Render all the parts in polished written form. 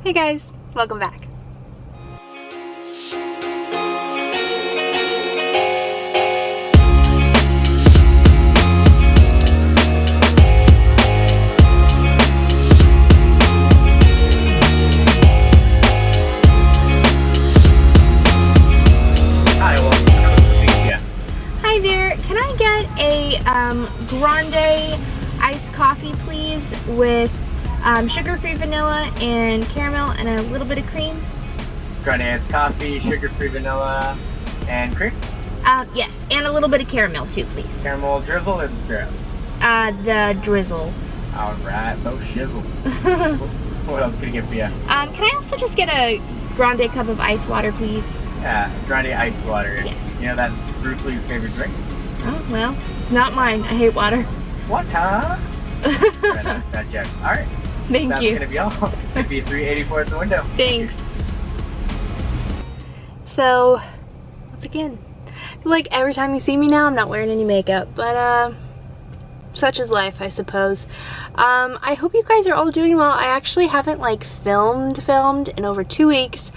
Hey guys, welcome back. Hi there, can I get a grande iced coffee please with sugar-free vanilla and caramel and a little bit of cream? Grande iced coffee, sugar-free vanilla, and cream? Yes, and a little bit of caramel too, please. Caramel drizzle or the syrup? The drizzle. Alright, no shizzle. What else can I get for you? Can I also just get a grande cup of ice water, please? Yeah, grande iced water. Yes. You know that's Bruce Lee's favorite drink? Oh, well, it's not mine. I hate water. What, huh? That check. Alright. Thank That's you. Gonna be all. It's gonna be $3.84 at the window. Thanks. So, once again, I feel like every time you see me now, I'm not wearing any makeup, but such is life, I suppose. I hope you guys are all doing well. I actually haven't like filmed in over 2 weeks.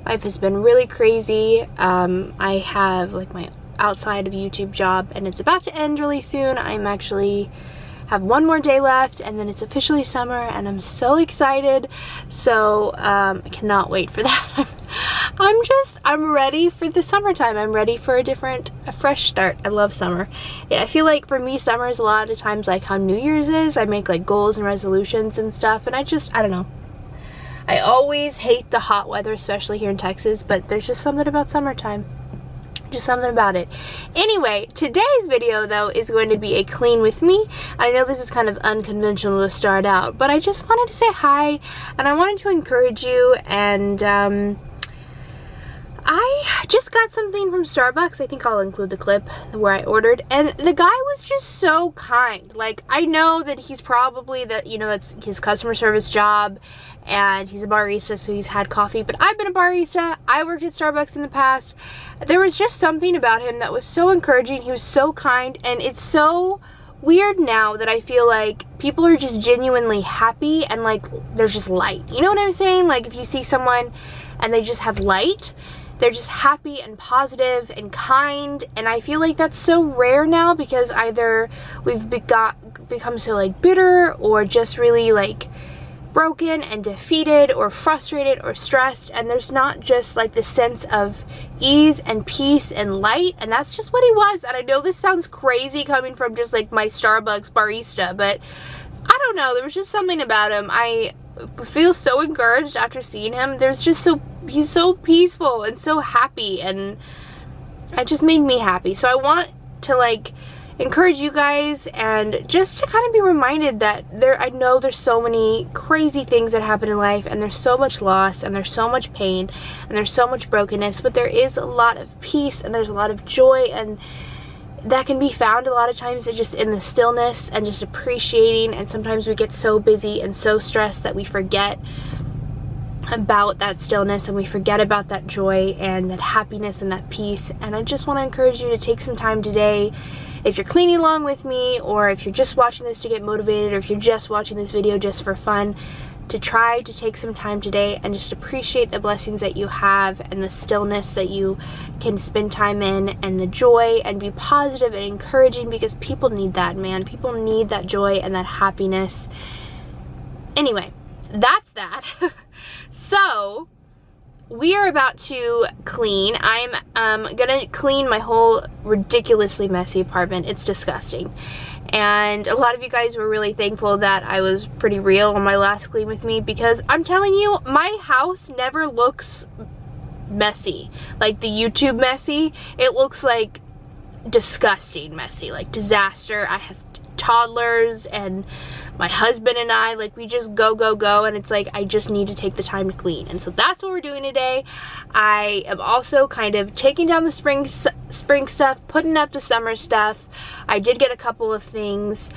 Life has been really crazy. I have like my outside of YouTube job and it's about to end really soon. I'm actually have one more day left and then it's officially summer and I'm so excited. So I cannot wait for that. I'm ready for the summertime. I'm ready for a fresh start. I love summer. Yeah, I feel like for me summer is a lot of times like how New Year's is. I make like goals and resolutions and stuff and I don't know. I always hate the hot weather, especially here in Texas, but there's just something about summertime. Just something about it. Anyway, today's video though is going to be a clean with me. I know this is kind of unconventional to start out, but I just wanted to say hi and I wanted to encourage you, and I just got something from Starbucks. I think I'll include the clip where I ordered, and the guy was just so kind. Like, I know that he's probably that's his customer service job and he's a barista, so he's had coffee, but I've been a barista. I worked at Starbucks in the past. There was just something about him that was so encouraging. He was so kind, and it's so weird now that I feel like people are just genuinely happy and like there's just light. You know what I'm saying? Like if you see someone and they just have light, they're just happy and positive and kind, and I feel like that's so rare now because either we've become so like bitter or just really like broken and defeated or frustrated or stressed, and there's not just like the sense of ease and peace and light, and that's just what he was. And I know this sounds crazy coming from just like my Starbucks barista, but I don't know, there was just something about him. I feel so encouraged after seeing him. He's so peaceful and so happy, and it just made me happy. So I want to like encourage you guys and just to kind of be reminded that I know there's so many crazy things that happen in life, and there's so much loss and there's so much pain and there's so much brokenness, but there is a lot of peace and there's a lot of joy, and that can be found a lot of times just in the stillness and just appreciating. And sometimes we get so busy and so stressed that we forget about that stillness and we forget about that joy and that happiness and that peace. And I just want to encourage you to take some time today, if you're cleaning along with me, or if you're just watching this to get motivated, or if you're just watching this video just for fun, to try to take some time today and just appreciate the blessings that you have and the stillness that you can spend time in and the joy, and be positive and encouraging, because people need that, man. People need that joy and that happiness. Anyway, that's that. So we are about to clean. I'm gonna clean my whole ridiculously messy apartment. It's disgusting. And a lot of you guys were really thankful that I was pretty real on my last clean with me, because I'm telling you, my house never looks messy. Like the YouTube messy, it looks like disgusting messy, like disaster. I have toddlers and my husband and I, like, we just go, and it's like I just need to take the time to clean. And so that's what we're doing today. I am also kind of taking down the spring stuff, putting up the summer stuff. I did get a couple of things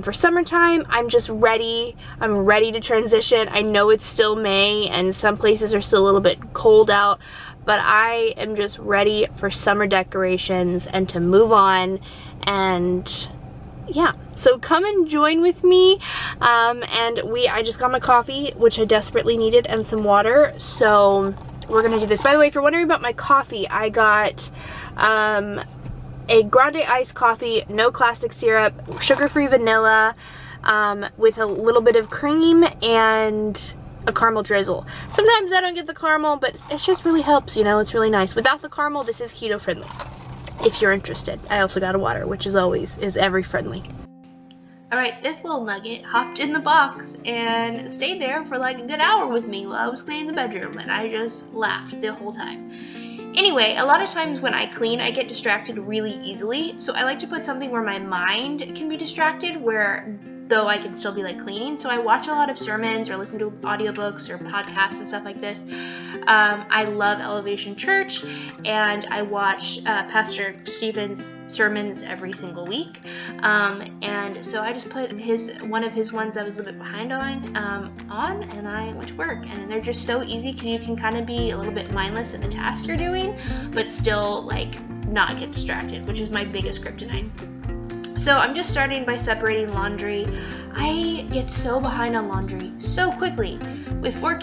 for summertime. I'm just ready. I'm ready to transition. I know it's still May and some places are still a little bit cold out, but I am just ready for summer decorations and to move on and yeah, so come and join with me. And I just got my coffee, which I desperately needed, and some water. So we're gonna do this. By the way, if you're wondering about my coffee, I got a grande iced coffee, no classic syrup, sugar-free vanilla, with a little bit of cream and a caramel drizzle. Sometimes I don't get the caramel, but it just really helps, you know, it's really nice. Without the caramel, this is keto friendly, if you're interested. I also got a water, which is every friendly. Alright, this little nugget hopped in the box and stayed there for like a good hour with me while I was cleaning the bedroom, and I just laughed the whole time. Anyway, a lot of times when I clean, I get distracted really easily, so I like to put something where my mind can be distracted, though I can still be like cleaning. So I watch a lot of sermons or listen to audiobooks or podcasts and stuff like this. I love Elevation Church, and I watch Pastor Stephen's sermons every single week. And so I just put one of his ones I was a little bit behind on, and I went to work. And they're just so easy because you can kind of be a little bit mindless in the task you're doing, but still like not get distracted, which is my biggest kryptonite. So I'm just starting by separating laundry. I get so behind on laundry so quickly. With four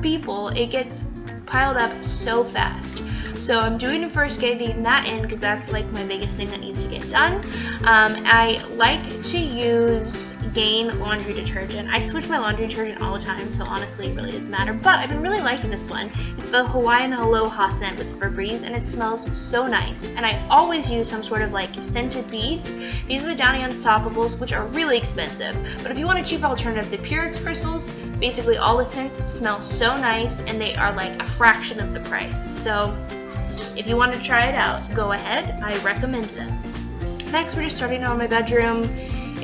people, it gets piled up so fast. So I'm doing it first, getting that in, because that's like my biggest thing that needs to get done. I like to use Gain laundry detergent. I switch my laundry detergent all the time, so honestly it really doesn't matter. But I've been really liking this one. It's the Hawaiian Aloha scent with Febreze, and it smells so nice. And I always use some sort of like scented beads. These are the Downy Unstoppables, which are really expensive. But if you want a cheap alternative, the Purex crystals, basically all the scents smell so nice, and they are like a fraction of the price. So if you want to try it out, go ahead. I recommend them. Next, we're just starting on my bedroom.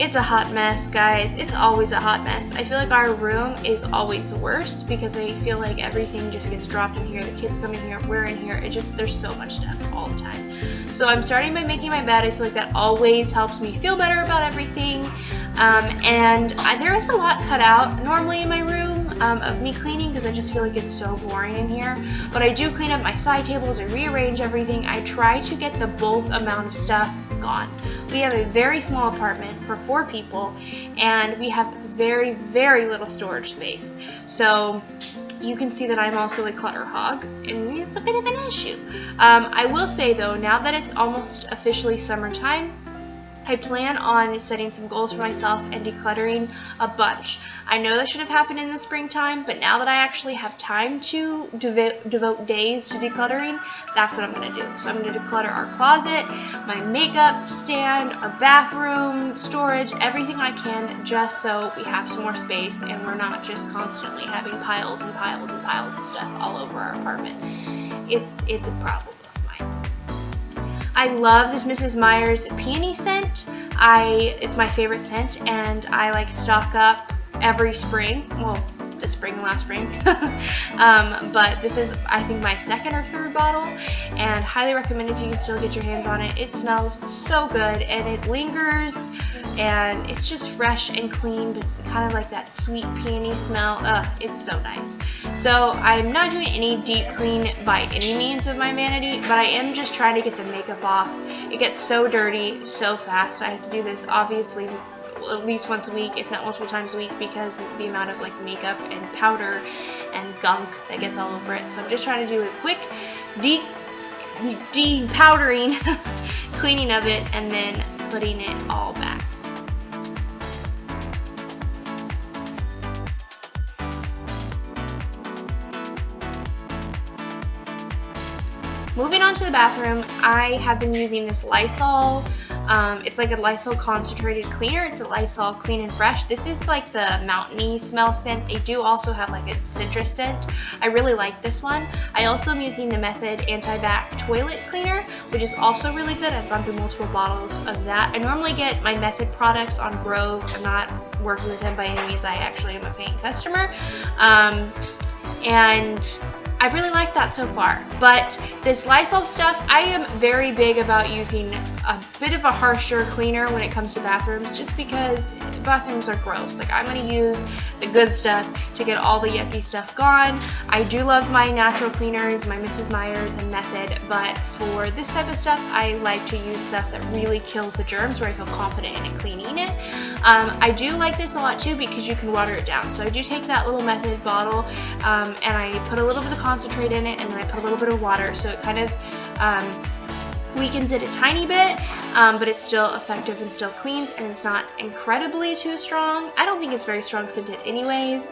It's a hot mess, guys. It's always a hot mess. I feel like our room is always the worst because I feel like everything just gets dropped in here. The kids come in here, we're in here. There's so much stuff all the time. So I'm starting by making my bed. I feel like that always helps me feel better about everything. There is a lot cut out normally in my room of me cleaning because I just feel like it's so boring in here. But I do clean up my side tables, I rearrange everything. I try to get the bulk amount of stuff gone. We have a very small apartment for 4 people, and we have very, very little storage space. So you can see that I'm also a clutter hog, and it's a bit of an issue. I will say though, now that it's almost officially summertime, I plan on setting some goals for myself and decluttering a bunch. I know that should have happened in the springtime, but now that I actually have time to devote days to decluttering, that's what I'm going to do. So I'm going to declutter our closet, my makeup stand, our bathroom, storage, everything I can, just so we have some more space and we're not just constantly having piles and piles and piles of stuff all over our apartment. It's a problem. I love this Mrs. Meyer's peony scent. It's my favorite scent, and I like stock up every spring. Well, this spring and last spring. But this is, I think, my 2nd or 3rd bottle, and highly recommend if you can still get your hands on it. It smells so good, and it lingers, and it's just fresh and clean, but it's kind of like that sweet peony smell. It's so nice. So I'm not doing any deep clean by any means of my vanity, but I am just trying to get the makeup off. It gets so dirty so fast. I have to do this obviously at least once a week, if not multiple times a week, because of the amount of like makeup and powder and gunk that gets all over it. So I'm just trying to do a quick de-powdering cleaning of it, and then putting it all back. Moving on to the bathroom, I have been using this Lysol. It's like a Lysol concentrated cleaner. It's a Lysol Clean and Fresh. This is like the mountainy smell scent. They do also have like a citrus scent. I really like this one. I also am using the Method Anti-Bac Toilet Cleaner, which is also really good. I've gone through multiple bottles of that. I normally get my Method products on Grove. I'm not working with them by any means. I actually am a paying customer. And I really like that so far, but this Lysol stuff, I am very big about using a bit of a harsher cleaner when it comes to bathrooms, just because bathrooms are gross. Like, I'm going to use the good stuff to get all the yucky stuff gone. I do love my natural cleaners, my Mrs. Meyer's and Method, but for this type of stuff, I like to use stuff that really kills the germs, where I feel confident in it cleaning it. I do like this a lot too because you can water it down. So I do take that little Method bottle and I put a little bit of concentrate in it, and then I put a little bit of water, so it kind of weakens it a tiny bit, but it's still effective and still cleans, and it's not incredibly too strong. I don't think it's very strong scented anyways,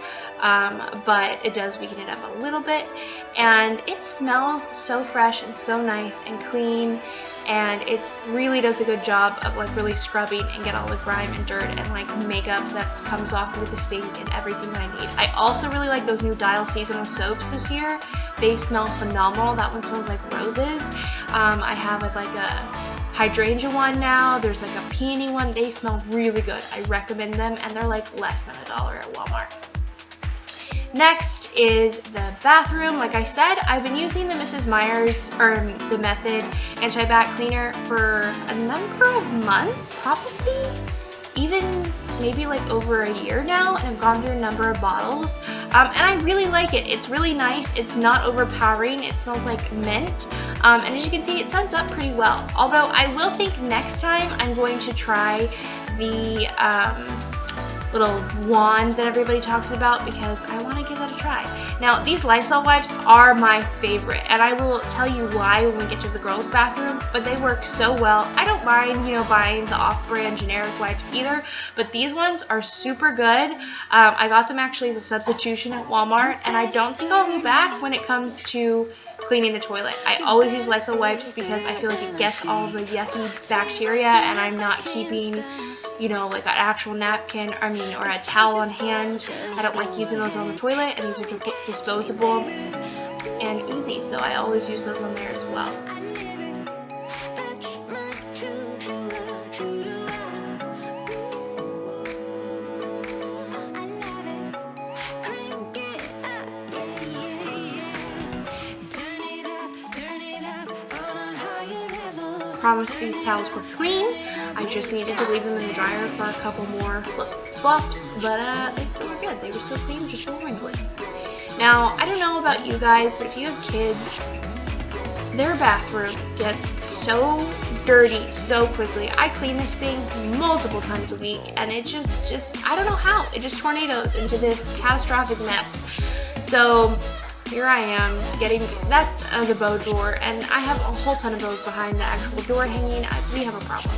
but it does weaken it up a little bit, and it smells so fresh and so nice and clean, and it really does a good job of like really scrubbing and get all the grime and dirt and like makeup that comes off with the sink and everything that I need. I also really like those new Dial seasonal soaps this year. They smell phenomenal. That one smells like roses. I have like a hydrangea one now. There's like a peony one. They smell really good. I recommend them, and they're like less than $1 at Walmart. Next is the bathroom. Like I said, I've been using the Mrs. Meyer's or the Method Anti-Bac Cleaner for a number of months, probably even maybe like over a year now, and I've gone through a number of bottles, and I really like it. It's really nice. It's not overpowering. It smells like mint, and as you can see, it scents up pretty well. Although I will think next time I'm going to try the little wand that everybody talks about, because I want to give that a try. Now, these Lysol wipes are my favorite, and I will tell you why when we get to the girls' bathroom, but they work so well. I don't mind, buying the off-brand generic wipes either, but these ones are super good. I got them actually as a substitution at Walmart, and I don't think I'll go back when it comes to cleaning the toilet. I always use Lysol wipes because I feel like it gets all the yucky bacteria, and I'm not keeping like an actual napkin, or a towel on hand. I don't like using those on the toilet, and these are disposable and easy, so I always use those on there as well. Promise these towels were clean. I just needed to leave them in the dryer for a couple more flip-flops, but they still were good. They were still clean, just a little wrinkly. Now, I don't know about you guys, but if you have kids, their bathroom gets so dirty so quickly. I clean this thing multiple times a week, and it just I don't know how. It just tornadoes into this catastrophic mess. So here I am that's the bow drawer, and I have a whole ton of bows behind the actual door hanging. We have a problem.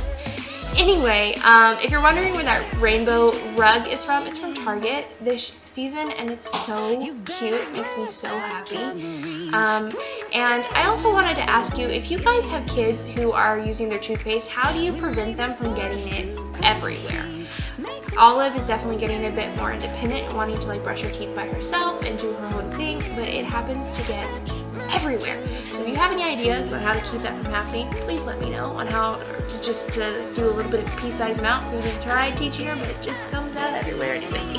Anyway, if you're wondering where that rainbow rug is from, it's from Target this season, and it's so cute. It makes me so happy. And I also wanted to ask you, if you guys have kids who are using their toothpaste, how do you prevent them from getting it everywhere? Olive is definitely getting a bit more independent and wanting to like brush her teeth by herself and do her own thing, but it happens to get everywhere. So if you have any ideas on how to keep that from happening, please let me know on how to just do a little bit of a pea-sized amount, because we tried teaching her, but it just comes out everywhere anyway.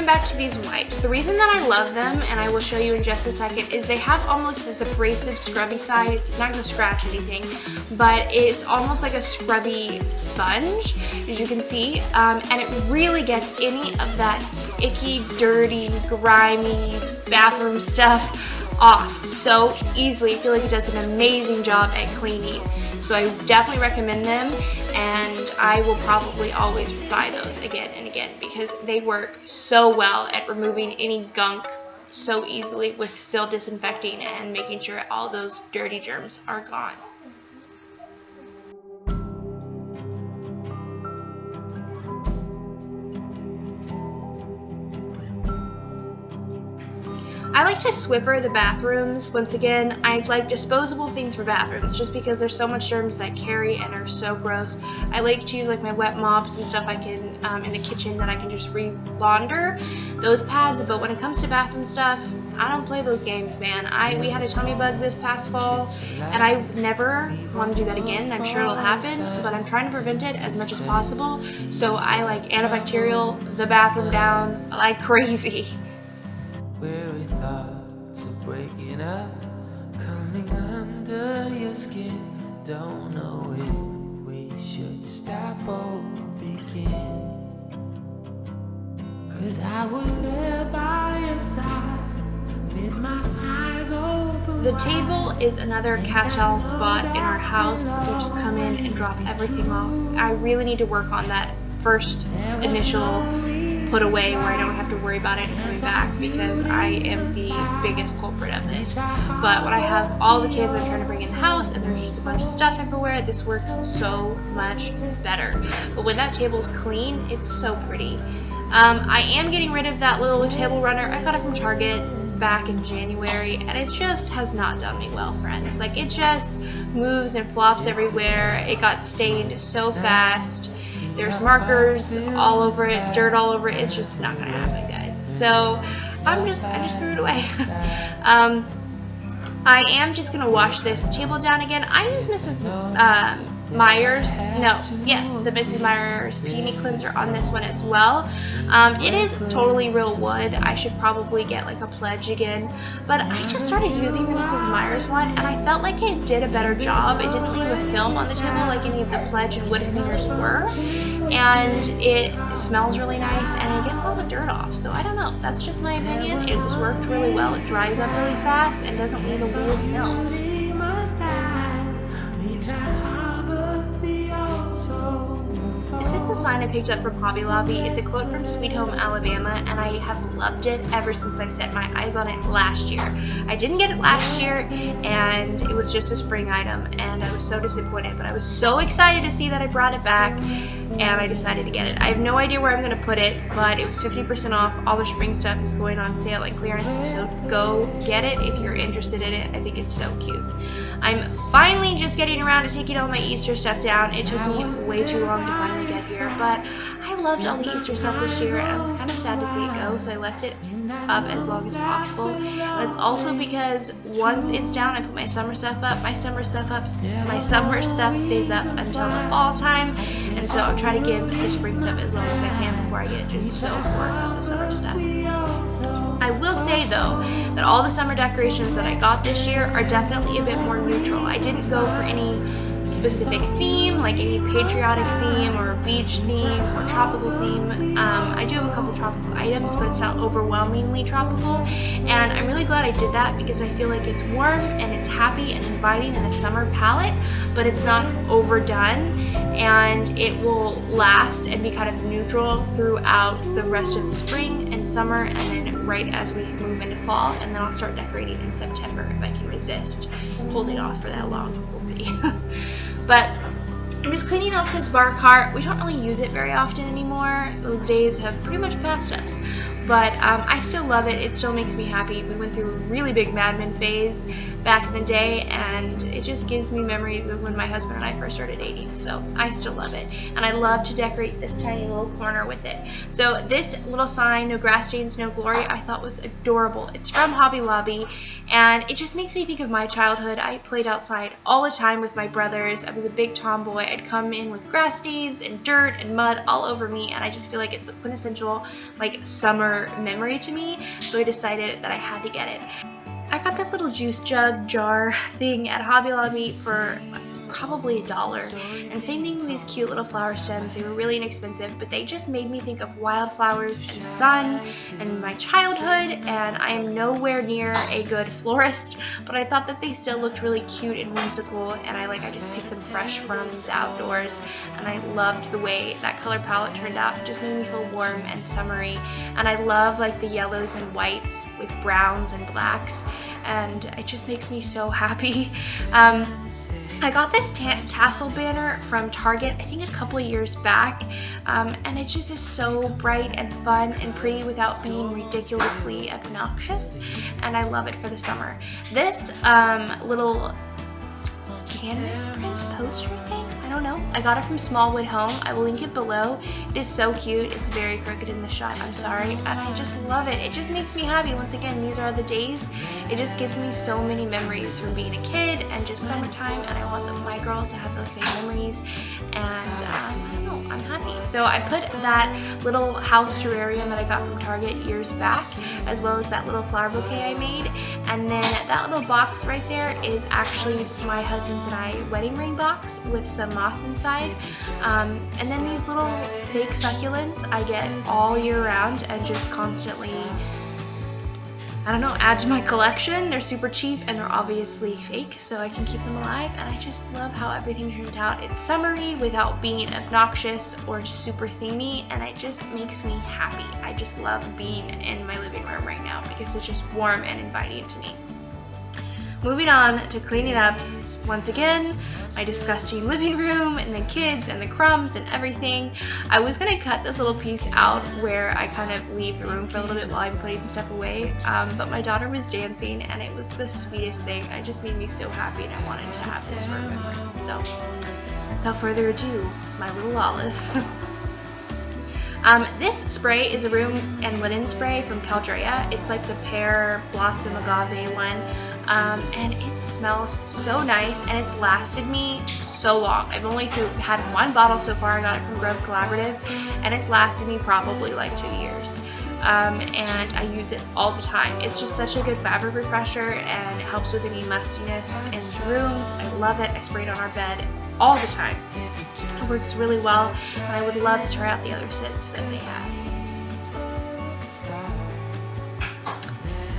Back to these wipes. The reason that I love them, and I will show you in just a second, is they have almost this abrasive scrubby side. It's not going to scratch anything, but it's almost like a scrubby sponge, as you can see, and it really gets any of that icky, dirty, grimy bathroom stuff off so easily. I feel like it does an amazing job at cleaning. So I definitely recommend them, and I will probably always buy those again and again because they work so well at removing any gunk so easily with still disinfecting and making sure all those dirty germs are gone. to Swiffer the bathrooms. Once again, I like disposable things for bathrooms just because there's so much germs that carry and are so gross. I like to use like my wet mops and stuff I can in the kitchen that I can just re-launder those pads, but when it comes to bathroom stuff, I don't play those games, man. We had a tummy bug this past fall, and I never want to do that again. I'm sure it'll happen, but I'm trying to prevent it as much as possible, so I like antibacterial the bathroom down like crazy. Weary thoughts of breaking up, coming under your skin. Don't know if we should stop or begin. 'Cause I was there by your side with my eyes open. The table is another catch-all spot in our house. We just come in and drop everything off. I really need to work on that first initial put away where I don't have to worry about it coming back, because I am the biggest culprit of this. But when I have all the kids I'm trying to bring in the house and there's just a bunch of stuff everywhere, this works so much better. But when that table's clean, it's so pretty. I am getting rid of that little table runner. I got it from Target back in January, and it just has not done me well, friends. Like, it just moves and flops everywhere. It got stained so fast. There's markers all over it, dirt all over it. It's just not gonna happen, guys. So I just threw it away. I am just gonna wash this table down again. I use the Mrs. Meyer's Peony Cleanser on this one as well. It is totally real wood. I should probably get like a Pledge again, but I just started using the Mrs. Meyer's one, and I felt like it did a better job. It didn't leave a film on the table like any of the Pledge and wood cleaners were, and it smells really nice, and it gets all the dirt off. So I don't know, that's just my opinion. It was worked really well. It dries up really fast and doesn't leave a weird film. This is a sign I picked up from Hobby Lobby. It's a quote from Sweet Home Alabama, and I have loved it ever since I set my eyes on it last year. I didn't get it last year, and it was just a spring item, and I was so disappointed, but I was so excited to see that I brought it back, and I decided to get it. I have no idea where I'm going to put it, but it was 50% off. All the spring stuff is going on sale at clearance, so go get it if you're interested in it. I think it's so cute. I'm finally just getting around to taking all my Easter stuff down. It took me way too long to finally get here, but I loved all the Easter stuff this year, and I was kind of sad to see it go, so I left it up as long as possible. And it's also because once it's down, I put my summer stuff up. My summer stuff stays up until the fall time, and so I'm trying to give the spring stuff as long as I can before I get just so bored of the summer stuff. I will say though that all the summer decorations that I got this year are definitely a bit more neutral. I didn't go for any specific theme, like any patriotic theme or beach theme or tropical theme. I do have a couple tropical items, but it's not overwhelmingly tropical, and I'm really glad I did that because I feel like it's warm and it's happy and inviting in a summer palette, but it's not overdone, and it will last and be kind of neutral throughout the rest of the spring and summer, and then right as we move into fall, and then I'll start decorating in September if I can resist holding off for that long. We'll see. But I'm just cleaning off this bar cart. We don't really use it very often anymore. Those days have pretty much passed us. But I still love it. It still makes me happy. We went through a really big Mad Men phase back in the day, and it just gives me memories of when my husband and I first started dating. So I still love it. And I love to decorate this tiny little corner with it. So this little sign, No Grass Stains, No Glory, I thought was adorable. It's from Hobby Lobby, and it just makes me think of my childhood. I played outside all the time with my brothers. I was a big tomboy. I'd come in with grass stains and dirt and mud all over me, and I just feel like it's the quintessential like summer memory to me, so I decided that I had to get it. I got this little juice jug jar thing at Hobby Lobby for probably $1, and same thing with these cute little flower stems. They were really inexpensive, but they just made me think of wildflowers and sun and my childhood, and I am nowhere near a good florist, but I thought that they still looked really cute and whimsical, and I just picked them fresh from the outdoors, and I loved the way that color palette turned out. It just made me feel warm and summery, and I love like the yellows and whites with browns and blacks, and it just makes me so happy. I got this this tassel banner from Target, I think a couple years back, and it just is so bright and fun and pretty without being ridiculously obnoxious, and I love it for the summer. This little canvas print poster thing, I don't know, I got it from Smallwood Home. I will link it below. It is so cute. It's very crooked in the shot, I'm sorry, and I just love it. It just makes me happy. Once again, these are the days. It just gives me so many memories from being a kid and just summertime, and I want my girls to have those same memories, and I don't know, I'm happy. So I put that little house terrarium that I got from Target years back, as well as that little flower bouquet I made, and then that little box right there is actually my husband's and I wedding ring box with some moss inside, and then these little fake succulents I get all year round and just constantly, I don't know, add to my collection. They're super cheap and they're obviously fake, so I can keep them alive, and I just love how everything turned out. It's summery without being obnoxious or super themey, and it just makes me happy. I just love being in my living room right now because it's just warm and inviting to me. Moving on to cleaning up, once again, my disgusting living room and the kids and the crumbs and everything. I was going to cut this little piece out where I kind of leave the room for a little bit while I'm putting stuff away, but my daughter was dancing and it was the sweetest thing. It just made me so happy, and I wanted to have this for a memory. So, without further ado, my little Olive. This spray is a room and linen spray from Caldrea. It's like the pear blossom agave one. And it smells so nice, and it's lasted me so long. I've only had one bottle so far. I got it from Grove Collaborative, and it's lasted me probably like 2 years. And I use it all the time. It's just such a good fabric refresher, and it helps with any mustiness in the rooms. I love it. I spray it on our bed all the time. It works really well, and I would love to try out the other scents that they have.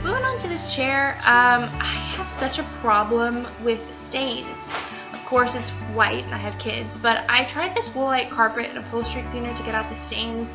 Moving on to this chair, I have such a problem with stains. Of course, it's white and I have kids, but I tried this Woolite carpet and upholstery cleaner to get out the stains,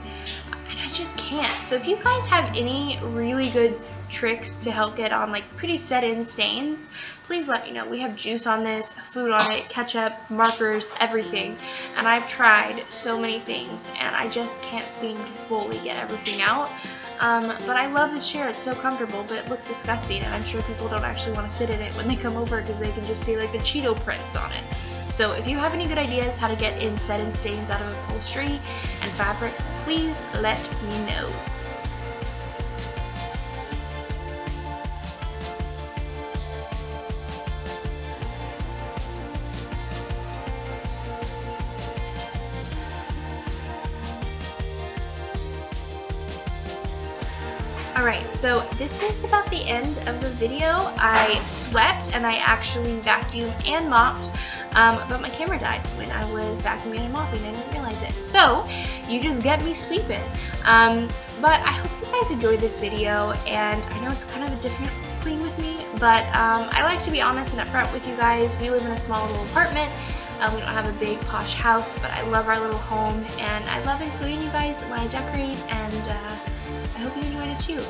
and I just can't. So if you guys have any really good tricks to help get on like pretty set-in stains, please let me know. We have juice on this, food on it, ketchup, markers, everything, and I've tried so many things, and I just can't seem to fully get everything out. But I love this chair. It's so comfortable, but it looks disgusting, and I'm sure people don't actually want to sit in it when they come over because they can just see like the Cheeto prints on it. So if you have any good ideas how to get in set-in stains out of upholstery and fabrics, please let me know. Alright, so this is about the end of the video. I swept and I actually vacuumed and mopped, but my camera died when I was vacuuming and mopping and I didn't realize it. So, you just get me sweeping. But I hope you guys enjoyed this video, and I know it's kind of a different clean with me, but I like to be honest and upfront with you guys. We live in a small little apartment. We don't have a big posh house, but I love our little home, and I love including you guys when I decorate, and I hope you enjoyed it too.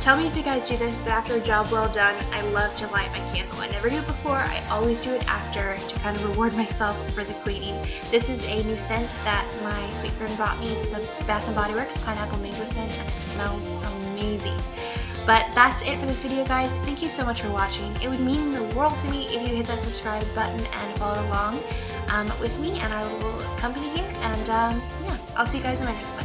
Tell me if you guys do this, but after a job well done, I love to light my candle. I never do it before, I always do it after to kind of reward myself for the cleaning. This is a new scent that my sweet friend brought me. It's the Bath & Body Works Pineapple Mango Scent, and it smells amazing. But that's it for this video, guys. Thank you so much for watching. It would mean the world to me if you hit that subscribe button and follow along with me and our little company here. And yeah, I'll see you guys in my next video.